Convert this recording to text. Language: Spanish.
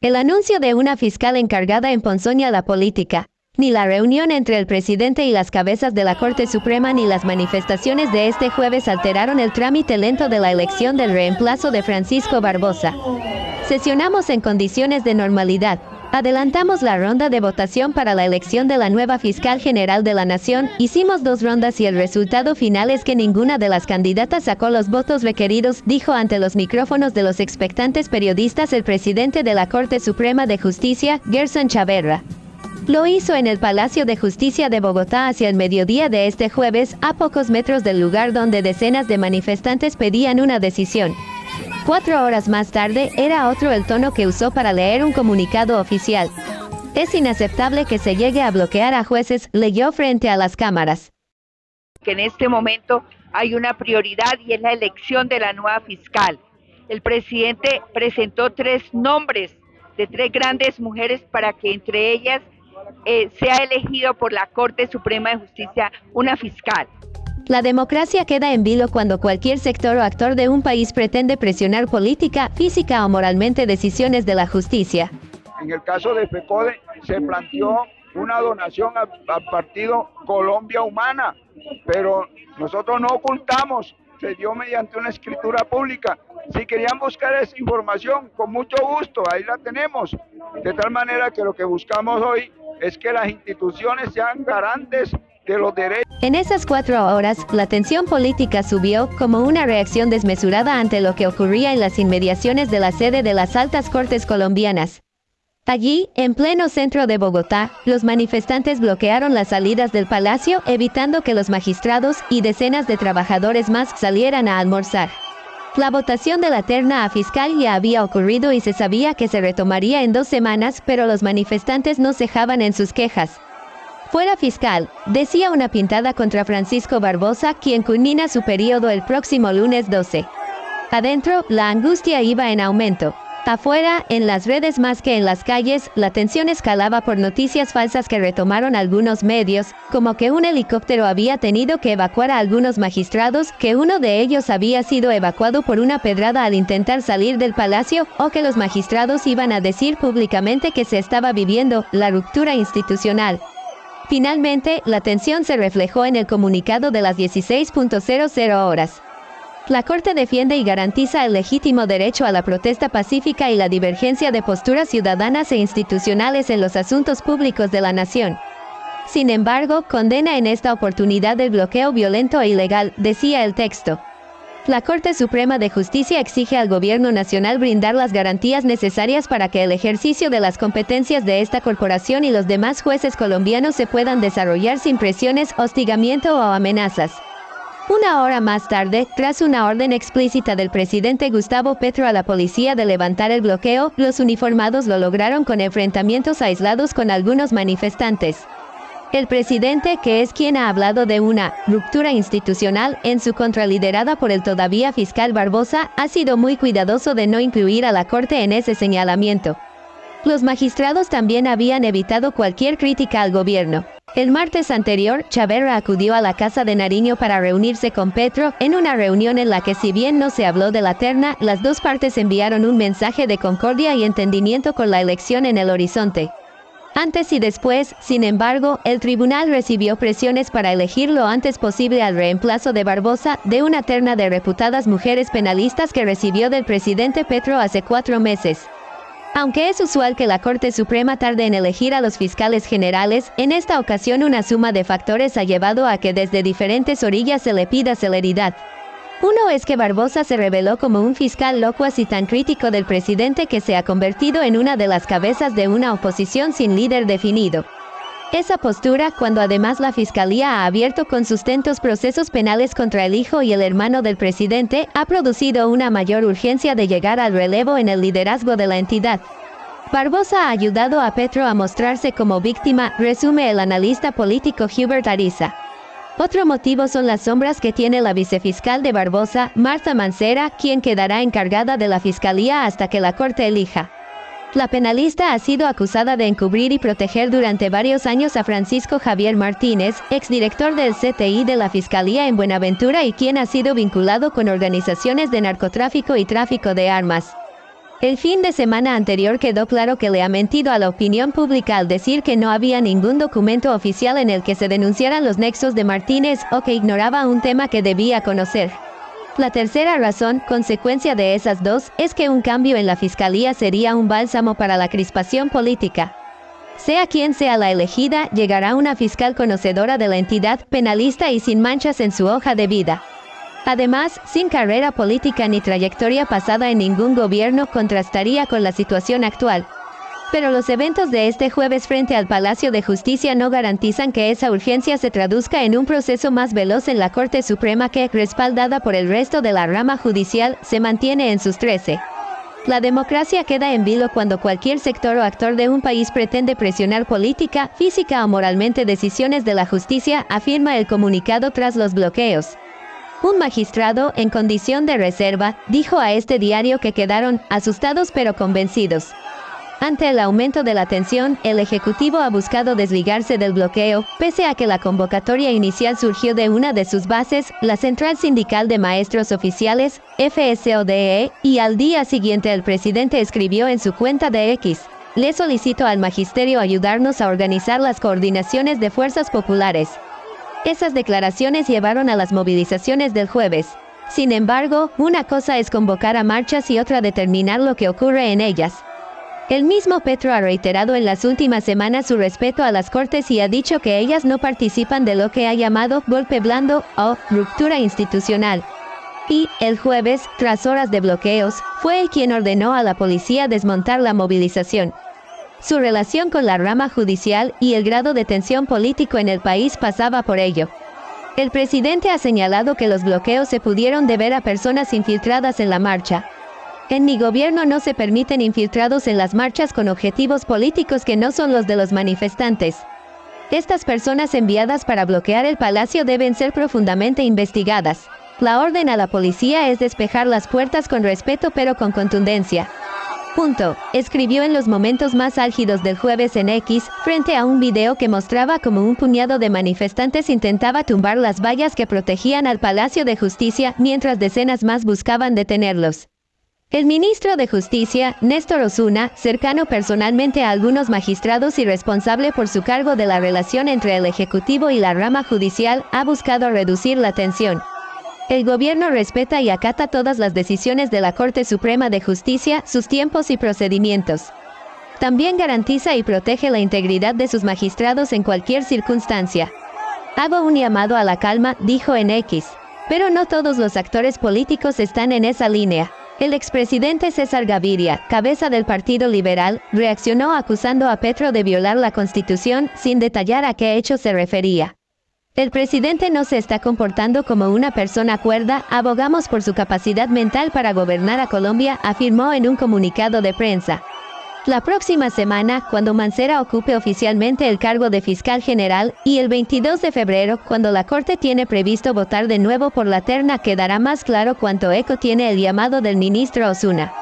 El anuncio de una fiscal encargada en Ponzoña la política, ni la reunión entre el presidente y las cabezas de la Corte Suprema ni las manifestaciones de este jueves alteraron el trámite lento de la elección del reemplazo de Francisco Barbosa. Sesionamos en condiciones de normalidad. Adelantamos la ronda de votación para la elección de la nueva fiscal general de la Nación, hicimos 2 rondas y el resultado final es que ninguna de las candidatas sacó los votos requeridos, dijo ante los micrófonos de los expectantes periodistas el presidente de la Corte Suprema de Justicia, Gerson Chaverra. Lo hizo en el Palacio de Justicia de Bogotá hacia el mediodía de este jueves, a pocos metros del lugar donde decenas de manifestantes pedían una decisión. 4 horas más tarde, era otro el tono que usó para leer un comunicado oficial. Es inaceptable que se llegue a bloquear a jueces, leyó frente a las cámaras. Que en este momento hay una prioridad y es la elección de la nueva fiscal. El presidente presentó 3 nombres de 3 grandes mujeres para que entre ellas sea elegido por la Corte Suprema de Justicia una fiscal. La democracia queda en vilo cuando cualquier sector o actor de un país pretende presionar política, física o moralmente decisiones de la justicia. En el caso de FECODE se planteó una donación al partido Colombia Humana, pero nosotros no ocultamos, se dio mediante una escritura pública. Si querían buscar esa información, con mucho gusto, ahí la tenemos. De tal manera que lo que buscamos hoy es que las instituciones sean garantes de los derechos. En esas 4 horas, la tensión política subió como una reacción desmesurada ante lo que ocurría en las inmediaciones de la sede de las altas cortes colombianas. Allí, en pleno centro de Bogotá, los manifestantes bloquearon las salidas del palacio, evitando que los magistrados y decenas de trabajadores más salieran a almorzar. La votación de la terna a fiscal ya había ocurrido y se sabía que se retomaría en 2 semanas, pero los manifestantes no cejaban en sus quejas. Fuera fiscal, decía una pintada contra Francisco Barbosa, quien culmina su periodo el próximo lunes 12. Adentro, la angustia iba en aumento. Afuera, en las redes más que en las calles, la tensión escalaba por noticias falsas que retomaron algunos medios, como que un helicóptero había tenido que evacuar a algunos magistrados, que uno de ellos había sido evacuado por una pedrada al intentar salir del palacio, o que los magistrados iban a decir públicamente que se estaba viviendo la ruptura institucional. Finalmente, la tensión se reflejó en el comunicado de las 16:00 horas. La Corte defiende y garantiza el legítimo derecho a la protesta pacífica y la divergencia de posturas ciudadanas e institucionales en los asuntos públicos de la nación. Sin embargo, condena en esta oportunidad el bloqueo violento e ilegal, decía el texto. La Corte Suprema de Justicia exige al Gobierno Nacional brindar las garantías necesarias para que el ejercicio de las competencias de esta corporación y los demás jueces colombianos se puedan desarrollar sin presiones, hostigamiento o amenazas. 1 hora más tarde, tras una orden explícita del presidente Gustavo Petro a la policía de levantar el bloqueo, los uniformados lo lograron con enfrentamientos aislados con algunos manifestantes. El presidente, que es quien ha hablado de una ruptura institucional en su contra liderada por el todavía fiscal Barbosa, ha sido muy cuidadoso de no incluir a la Corte en ese señalamiento. Los magistrados también habían evitado cualquier crítica al gobierno. El martes anterior, Chaverra acudió a la Casa de Nariño para reunirse con Petro, en una reunión en la que si bien no se habló de la terna, las 2 partes enviaron un mensaje de concordia y entendimiento con la elección en el horizonte. Antes y después, sin embargo, el tribunal recibió presiones para elegir lo antes posible al reemplazo de Barbosa, de una terna de reputadas mujeres penalistas que recibió del presidente Petro hace 4 meses. Aunque es usual que la Corte Suprema tarde en elegir a los fiscales generales, en esta ocasión una suma de factores ha llevado a que desde diferentes orillas se le pida celeridad. Uno es que Barbosa se reveló como un fiscal locuaz y tan crítico del presidente que se ha convertido en una de las cabezas de una oposición sin líder definido. Esa postura, cuando además la Fiscalía ha abierto con sustentos procesos penales contra el hijo y el hermano del presidente, ha producido una mayor urgencia de llegar al relevo en el liderazgo de la entidad. Barbosa ha ayudado a Petro a mostrarse como víctima, resume el analista político Hubert Ariza. Otro motivo son las sombras que tiene la vicefiscal de Barbosa, Marta Mancera, quien quedará encargada de la Fiscalía hasta que la Corte elija. La penalista ha sido acusada de encubrir y proteger durante varios años a Francisco Javier Martínez, exdirector del CTI de la Fiscalía en Buenaventura y quien ha sido vinculado con organizaciones de narcotráfico y tráfico de armas. El fin de semana anterior quedó claro que le ha mentido a la opinión pública al decir que no había ningún documento oficial en el que se denunciaran los nexos de Martínez o que ignoraba un tema que debía conocer. La tercera razón, consecuencia de esas dos, es que un cambio en la fiscalía sería un bálsamo para la crispación política. Sea quien sea la elegida, llegará una fiscal conocedora de la entidad penalista y sin manchas en su hoja de vida. Además, sin carrera política ni trayectoria pasada en ningún gobierno, contrastaría con la situación actual. Pero los eventos de este jueves frente al Palacio de Justicia no garantizan que esa urgencia se traduzca en un proceso más veloz en la Corte Suprema que, respaldada por el resto de la rama judicial, se mantiene en sus 13. La democracia queda en vilo cuando cualquier sector o actor de un país pretende presionar política, física o moralmente decisiones de la justicia, afirma el comunicado tras los bloqueos. Un magistrado, en condición de reserva, dijo a este diario que quedaron asustados pero convencidos. Ante el aumento de la tensión, el Ejecutivo ha buscado desligarse del bloqueo, pese a que la convocatoria inicial surgió de una de sus bases, la Central Sindical de Maestros Oficiales, FSODE, y al día siguiente el presidente escribió en su cuenta de X: "Le solicito al magisterio ayudarnos a organizar las coordinaciones de fuerzas populares". Esas declaraciones llevaron a las movilizaciones del jueves. Sin embargo, una cosa es convocar a marchas y otra determinar lo que ocurre en ellas. El mismo Petro ha reiterado en las últimas semanas su respeto a las Cortes y ha dicho que ellas no participan de lo que ha llamado golpe blando o ruptura institucional. Y, el jueves, tras horas de bloqueos, fue él quien ordenó a la policía desmontar la movilización. Su relación con la rama judicial y el grado de tensión político en el país pasaba por ello. El presidente ha señalado que los bloqueos se pudieron deber a personas infiltradas en la marcha. En mi gobierno no se permiten infiltrados en las marchas con objetivos políticos que no son los de los manifestantes. Estas personas enviadas para bloquear el palacio deben ser profundamente investigadas. La orden a la policía es despejar las puertas con respeto pero con contundencia. Escribió en los momentos más álgidos del jueves en X, frente a un video que mostraba cómo un puñado de manifestantes intentaba tumbar las vallas que protegían al Palacio de Justicia, mientras decenas más buscaban detenerlos. El ministro de Justicia, Néstor Osuna, cercano personalmente a algunos magistrados y responsable por su cargo de la relación entre el Ejecutivo y la rama judicial, ha buscado reducir la tensión. El gobierno respeta y acata todas las decisiones de la Corte Suprema de Justicia, sus tiempos y procedimientos. También garantiza y protege la integridad de sus magistrados en cualquier circunstancia. Hago un llamado a la calma, dijo en X. Pero no todos los actores políticos están en esa línea. El expresidente César Gaviria, cabeza del Partido Liberal, reaccionó acusando a Petro de violar la Constitución, sin detallar a qué hecho se refería. El presidente no se está comportando como una persona cuerda, abogamos por su capacidad mental para gobernar a Colombia, afirmó en un comunicado de prensa. La próxima semana, cuando Mancera ocupe oficialmente el cargo de fiscal general, y el 22 de febrero, cuando la Corte tiene previsto votar de nuevo por la terna, quedará más claro cuánto eco tiene el llamado del ministro Osuna.